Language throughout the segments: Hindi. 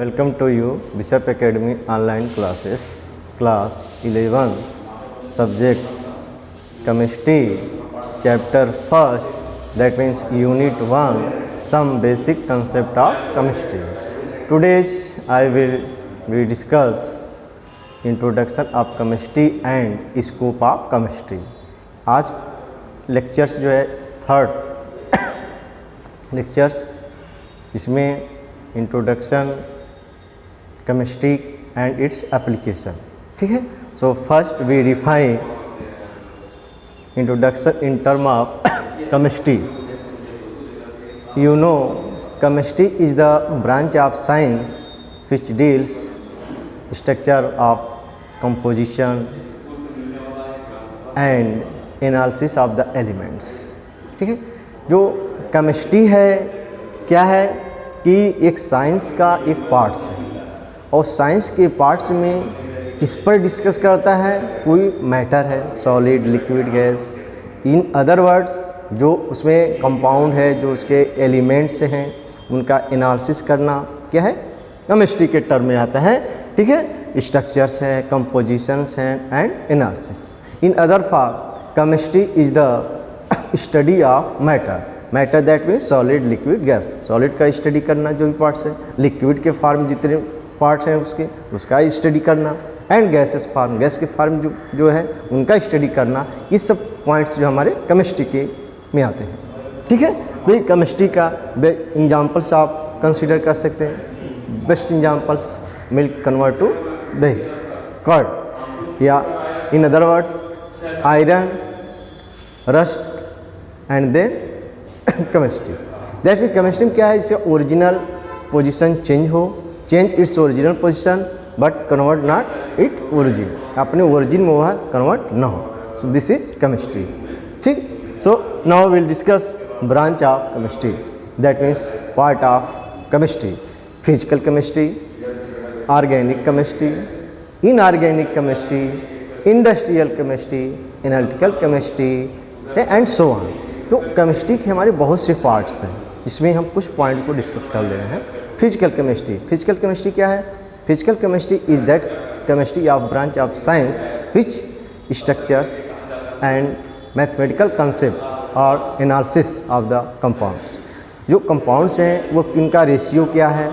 Welcome to you, Bishop Academy online classes, class 11, subject chemistry, chapter 1st, that means unit 1, some basic concept of chemistry. Today I will discuss introduction of chemistry and scope of chemistry. आज लेक्चर्स जो है थर्ड लेक्चर्स, इसमें introduction chemistry and its application, ठीक है. So first we define introduction in term of chemistry. You know chemistry is the branch of science which deals structure of composition and analysis of the elements, ठीक है. जो केमिस्ट्री है क्या है कि एक साइंस का एक पार्ट्स है, और साइंस के पार्ट्स में किस पर डिस्कस करता है, कोई मैटर है, सॉलिड, लिक्विड, गैस, इन अदर वर्ड्स जो उसमें कंपाउंड है, जो उसके एलिमेंट्स हैं, उनका एनालिसिस करना क्या है, केमिस्ट्री के टर्म में आता है, ठीक है. स्ट्रक्चर्स हैं, कंपोजिशंस हैं and analysis. In other form chemistry is the study of matter. Matter that means solid, liquid, gas. Solid का स्टडी करना जो भी पार्ट्स है, लिक्विड के फॉर्म जितने पार्ट्स हैं उसका स्टडी करना, एंड गैसेस फॉर्म, गैस के फॉर्म जो है उनका स्टडी करना. ये सब पॉइंट्स जो हमारे केमिस्ट्री के में आते हैं, ठीक है. तो ये केमिस्ट्री का एग्जाम्पल्स आप कंसिडर कर सकते हैं. Best examples, milk convert to dahi, curd, या in other words iron, rust and then chemistry. That mean chemistry में क्या है, इससे original position change its original position but convert not it origin, अपने ओरिजिन में वह कन्वर्ट ना हो. सो दिस इज केमिस्ट्री, ठीक. So now will discuss branch of chemistry, that means part of chemistry. Physical chemistry, organic chemistry, inorganic chemistry, industrial chemistry, analytical chemistry and so on. तो केमिस्ट्री के हमारे बहुत से पार्ट्स हैं, इसमें हम कुछ पॉइंट को डिस्कस कर ले रहे हैं. Physical chemistry. फिजिकल केमिस्ट्री क्या है? Physical chemistry is that chemistry of branch of science which structures and mathematical concept और एनालिसिस ऑफ द कंपाउंड्स. जो कंपाउंड्स हैं वो किनका रेशियो क्या है,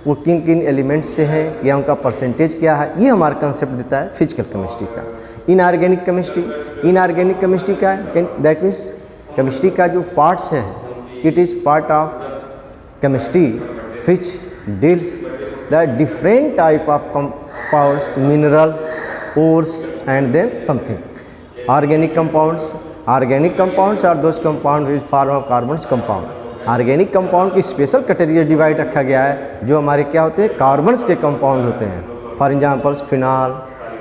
वो किन किन एलिमेंट्स से है, या उनका परसेंटेज क्या है, ये हमारा कंसेप्ट देता है फिजिकल केमिस्ट्री का. Inorganic chemistry. इनऑर्गेनिक केमिस्ट्री क्या है? दैट मीन्स केमिस्ट्री का जो पार्ट्स है, it is part of chemistry which deals the different type of compounds, minerals, ores and then something. Organic compounds. Organic compounds are those compound which form of carbons compound. Organic compound की स्पेशल कैटेगरी डिवाइड रखा गया है, जो हमारे क्या होते हैं, कार्बन्स के कंपाउंड होते हैं. फॉर एग्जांपल्स फिनाल,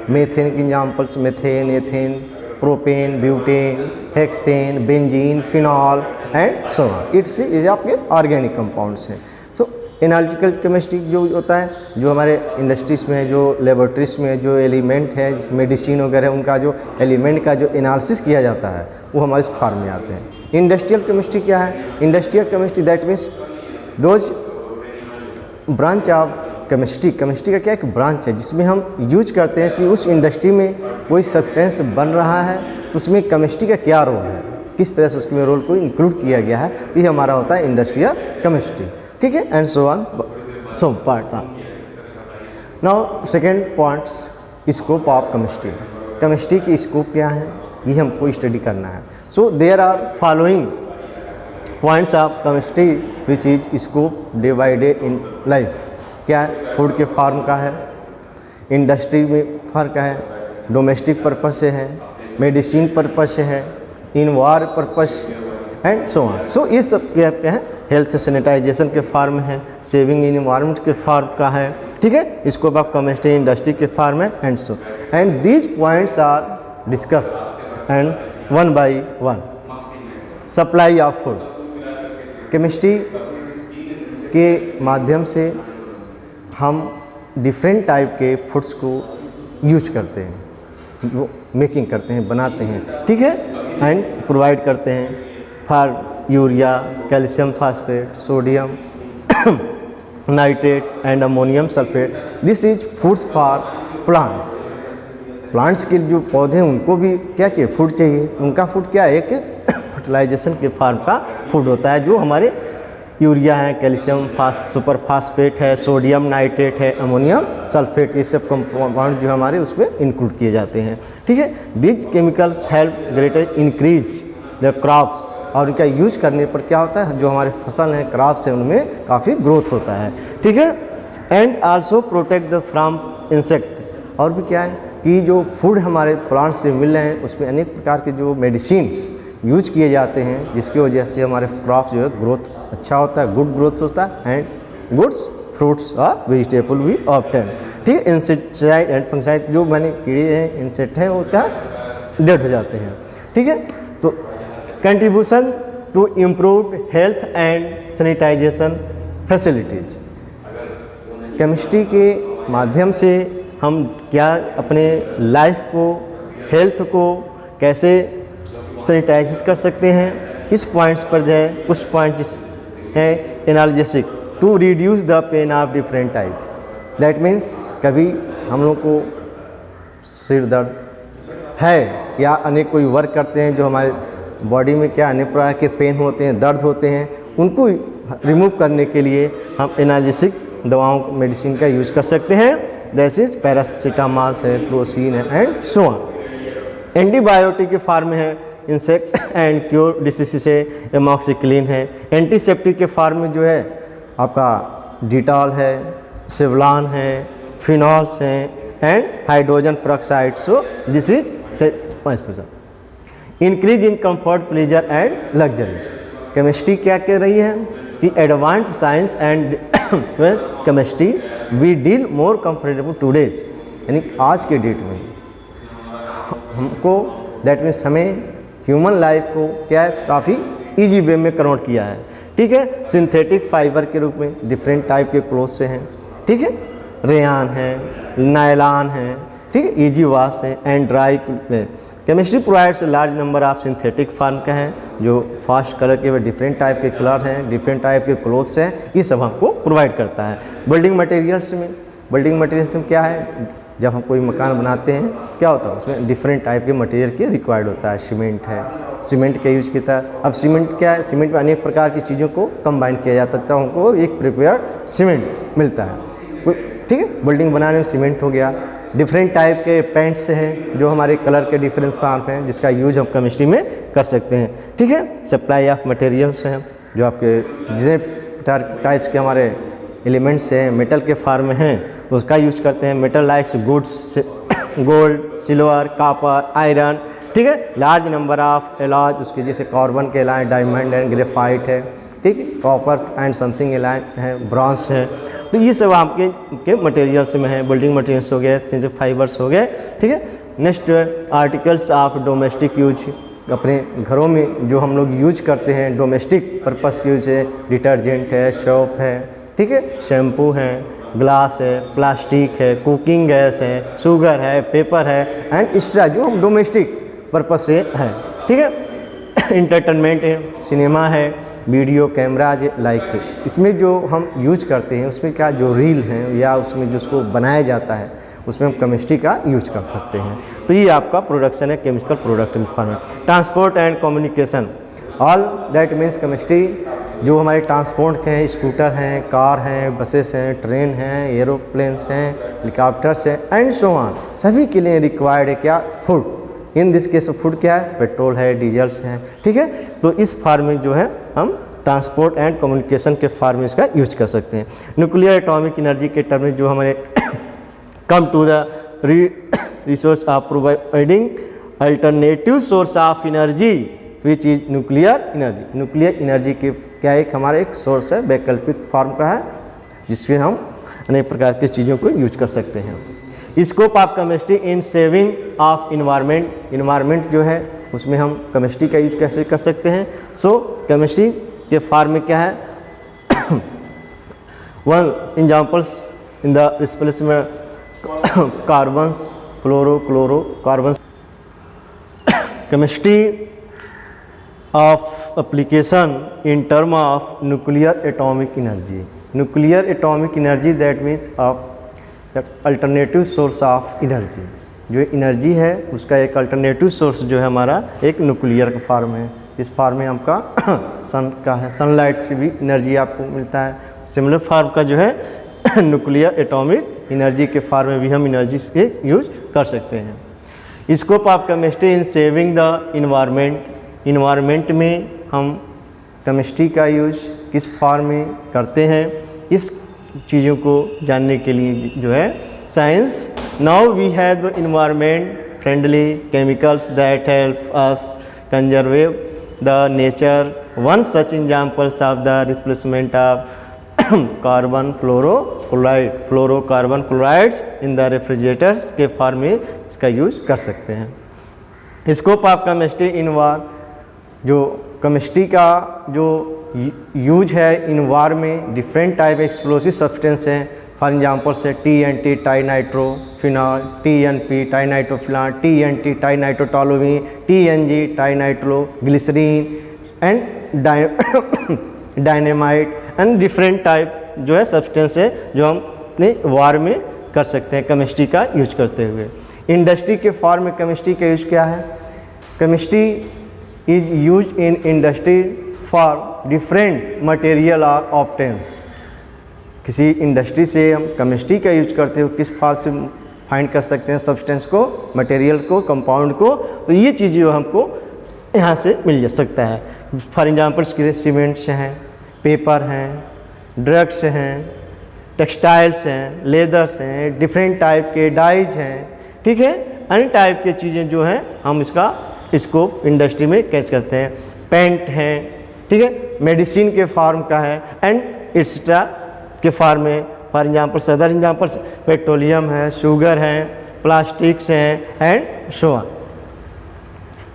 मेथेन के examples methane, ethane, propane, butane, hexane, benzene, phenol and so on. It's ये आपके ऑर्गेनिक कंपाउंड्स हैं. सो एनालिटिकल केमिस्ट्री जो होता है, जो हमारे इंडस्ट्रीज में, जो लेबोरेटरीज में जो एलिमेंट है, मेडिसिन वगैरह, उनका जो एलिमेंट का जो एनालिसिस किया जाता है, वो हमारे इस फॉर्म में आते हैं. इंडस्ट्रियल केमिस्ट्री क्या है? Industrial chemistry that means those branch of chemistry. Chemistry का क्या एक ब्रांच है जिसमें हम यूज करते हैं कि उस इंडस्ट्री में कोई सब्सटेंस बन रहा है तो उसमें केमिस्ट्री का क्या रोल है, किस तरह से उसमें रोल को इंक्लूड किया गया है. ये हमारा होता है इंडस्ट्रियल केमिस्ट्री, ठीक है. And so on. So part now second points, scope of chemistry. Chemistry की स्कोप क्या है, ये हमको स्टडी करना है. So there are following points of chemistry which is scope divided in life. क्या है? फूड के फार्म का है, इंडस्ट्री में फर्क है, डोमेस्टिक पर्पज से है, मेडिसिन पर्पज से है, in war purpose and so on. So ये सब क्या है, हेल्थ सैनिटाइजेशन के फार्म है, सेविंग इन एनवायरनमेंट के फार्म का है, ठीक है. इसको आप केमिस्ट्री इंडस्ट्री के फार्म है and so. And these points are discuss and one by one. Supply of food. Chemistry के माध्यम से हम डिफरेंट टाइप के फूड्स को यूज करते हैं, वो मेकिंग करते हैं, बनाते हैं, ठीक है, एंड प्रोवाइड करते हैं for urea, calcium phosphate, sodium nitrate and ammonium sulphate. This is foods for plants. Plants के जो पौधे हैं उनको भी क्या चाहिए, फूड चाहिए। उनका फूड क्या है, एक फर्टिलाइजेशन के फॉर्म का फूड होता है, जो हमारे यूरिया है, कैल्शियम सुपर फास्फेट है, सोडियम नाइट्रेट है, अमोनियम सल्फेट, ये सब कंपाउंड जो हमारे उसमें इंक्लूड किए जाते हैं। ठीक है, these chemicals help greater increase the crops, और इनका यूज करने पर क्या होता है, जो हमारे फसल हैं, क्रॉप्स हैं, उनमें काफ़ी ग्रोथ होता है। ठीक है, and also protect the from insect. और भी क्या है कि जो फूड हमारे प्लांट से मिल रहे हैं उसमें अनेक प्रकार के जो मेडिसिन्स यूज किए जाते हैं, जिसकी वजह से हमारे क्रॉप जो है ग्रोथ अच्छा होता है, गुड ग्रोथ होता है, एंड गुड्स फ्रूट्स और वेजिटेबल भी ऑब्टेन। ठीक है, इंसेक्टिसाइड एंड फंगिसाइड, जो मैंने कीड़े हैं, इंसेक्ट हैं, वो क्या डेड हो जाते हैं। ठीक है, तो contribution to improved health and sanitization facilities. Chemistry के माध्यम से हम क्या अपने लाइफ को, हेल्थ को कैसे सैनिटाइज कर सकते हैं, इस पॉइंट्स पर जो है कुछ पॉइंट्स हैं analgesic to reduce the pain of different type. That means कभी हम लोग को सिर दर्द है या अनेक कोई वर्क करते हैं जो हमारे बॉडी में क्या अनेक प्रकार के पेन होते हैं, दर्द होते हैं, उनको रिमूव करने के लिए हम एनाल्जेसिक दवाओं मेडिसिन का यूज कर सकते हैं। दैट इज पैरासीटामॉल है, क्लोसिन है, एंड सो ऑन। एंटीबायोटिक के फॉर्म में है इंसेक्ट एंड क्योर डिसीज से एमॉक्सिक्लिन है। एंटीसेप्टिक के फॉर्म में जो है आपका डिटॉल है, सेवलॉन है, फिनॉल्स हैं, and hydrogen peroxide. So this is 5%। Increase in comfort, pleasure and luxuries. Chemistry क्या कह रही है कि advanced science and chemistry we deal more comfortable today's, यानी आज के डेट में हमको दैट मीन्स हमें ह्यूमन लाइफ को क्या है काफ़ी इजी वे में कन्वर्ट किया है। ठीक है, सिंथेटिक फाइबर के रूप में डिफरेंट टाइप के क्लोथ से हैं। ठीक है, रेयान है, नायलॉन है, ठीक है, इजी वॉश है, and dry. Chemistry provides large number of synthetic form का है, जो फास्ट कलर के डिफरेंट टाइप के कलर हैं, डिफरेंट टाइप के क्लोथ्स हैं, ये सब हमको प्रोवाइड करता है। बिल्डिंग मटेरियल्स में क्या है, जब हम कोई मकान बनाते हैं क्या होता है, उसमें डिफरेंट टाइप के मटेरियल के रिक्वायर्ड होता है। सीमेंट है, सीमेंट का यूज किया है। अब सीमेंट क्या है, सीमेंट में अनेक प्रकार की चीज़ों को कंबाइन किया जाता है, तो हमको एक प्रिपेयर्ड सीमेंट मिलता है। ठीक है, बिल्डिंग बनाने में सीमेंट हो गया। डिफरेंट टाइप के पेंट्स हैं जो हमारे कलर के डिफरेंस फॉर्म हैं, जिसका यूज हम केमिस्ट्री में कर सकते हैं। ठीक है, सप्लाई ऑफ मटेरियल्स हैं, जो आपके जितने टाइप्स के हमारे एलिमेंट्स हैं मेटल के फॉर्म में हैं, उसका यूज करते हैं। Metal likes goods, gold, silver, copper, iron. ठीक है, लार्ज नंबर ऑफ एलॉज, उसके जैसे कार्बन के एलाइन, डायमंड एंड ग्रेफाइट है। ठीक है, कॉपर एंड समथिंग एलाइन है, ब्रॉन्ज है। तो ये सब आपके मटेरियल्स में है। बिल्डिंग मटेरियल्स हो गए, सिंथेटिक फाइबर्स हो गए। ठीक है, next articles of domestic use, अपने घरों में जो हम लोग यूज करते हैं डोमेस्टिक पर्पस यूज है, डिटर्जेंट है, सोप है, ठीक है, शैम्पू है, ग्लास है, प्लास्टिक है, कुकिंग गैस है, शुगर है, पेपर है, एंड एक्स्ट्रा जो हम डोमेस्टिक पर्पस से है। ठीक है, इंटरटेनमेंट है, सिनेमा है, वीडियो कैमराज लाइक से। इसमें जो हम यूज करते हैं उसमें क्या जो रील हैं या उसमें जिसको बनाया जाता है उसमें हम केमिस्ट्री का यूज कर सकते हैं। तो ये आपका प्रोडक्शन है केमिकल प्रोडक्ट फॉर्म में। Transport and communication, all that means chemistry जो हमारे ट्रांसपोर्ट हैं, स्कूटर हैं, कार हैं, बसेस हैं, ट्रेन हैं, एरोप्लेन्स हैं, हेलीकॉप्टर्स हैं, एंड सो ऑन, सभी के लिए रिक्वायर्ड है क्या, food. In this case food क्या है, पेट्रोल है, डीजल्स हैं। ठीक है, तो इस फार्म में जो है हम ट्रांसपोर्ट एंड कम्युनिकेशन के फार्म में इसका यूज कर सकते हैं। न्यूक्लियर एटॉमिक एनर्जी के टर्म में जो हमारे come to the resource of providing alternative source of energy which is nuclear energy. Nuclear energy के क्या एक हमारा एक सोर्स है, वैकल्पिक फॉर्म का है, जिसमें हम अनेक प्रकार की चीज़ों को यूज कर सकते हैं। Scope of chemistry in saving of environment, environment जो है उसमें हम केमिस्ट्री का यूज कैसे कर सकते हैं। सो केमिस्ट्री के फॉर्म में क्या है, one examples in the space में carbons, chlorocarbons. Chemistry of application in term of nuclear atomic energy, nuclear atomic energy that means alternative source of energy. जो एनर्जी है उसका एक अल्टरनेटिव सोर्स जो है हमारा एक न्यूक्लियर का फॉर्म है। इस फॉर्म में आपका सन का है, सनलाइट से भी एनर्जी आपको मिलता है। सिमिलर फॉर्म का जो है न्यूक्लियर एटॉमिक एनर्जी के फॉर्म में भी हम एनर्जी से यूज कर सकते हैं। Scope of chemistry in saving the environment. Environment में हम केमिस्ट्री का यूज किस फॉर्म में करते हैं, इस चीज़ों को जानने के लिए जो है science. Now we have environment friendly chemicals that help us conserve the nature. One such examples of the replacement of carbon fluorocarbon chlorides in the refrigerators के फॉर्म में इसका यूज कर सकते हैं। स्कोप ऑफ केमिस्ट्री जो केमिस्ट्री का जो यूज है इन्वार में डिफरेंट टाइप एक्सप्लोसिव सब्सटेंस हैं। फॉर एग्जांपल से TNT trinitrophenol, TNP trinitrophenol, TNT trinitrotoluene, TNG trinitroglycerin and dynamite and different type जो है सब्सटेंस है जो हम अपने वार में कर सकते हैं केमिस्ट्री का यूज करते हुए। इंडस्ट्री के फॉर्म में केमिस्ट्री का यूज क्या है? Chemistry is use in industry for different material are obtains. किसी इंडस्ट्री से हम केमिस्ट्री का यूज करते हो किस फॉर्म से फाइंड कर सकते हैं सब्सटेंस को, मटेरियल को, कंपाउंड को, तो ये चीज़ जो हमको यहाँ से मिल जा सकता है। फॉर एग्जांपल्स के लिए सीमेंट्स हैं, पेपर हैं, ड्रग्स हैं, टेक्सटाइल्स हैं, लेदर्स हैं, डिफरेंट टाइप के डाइज हैं, ठीक है, अन्य टाइप के चीज़ें जो हैं हम इसको इंडस्ट्री में कैच करते हैं। पेंट हैं, ठीक है, मेडिसिन के फॉर्म का है एंड एक्सेट्रा के फॉर्म में। फॉर एग्जाम्पल सदर एग्जाम्पल्स पेट्रोलियम है, शुगर है, प्लास्टिक्स हैं एंड सो ऑन,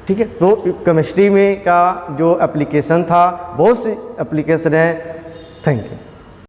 ठीक है। तो केमिस्ट्री में का जो एप्लीकेशन था बहुत सी एप्लीकेशन है। Thank you.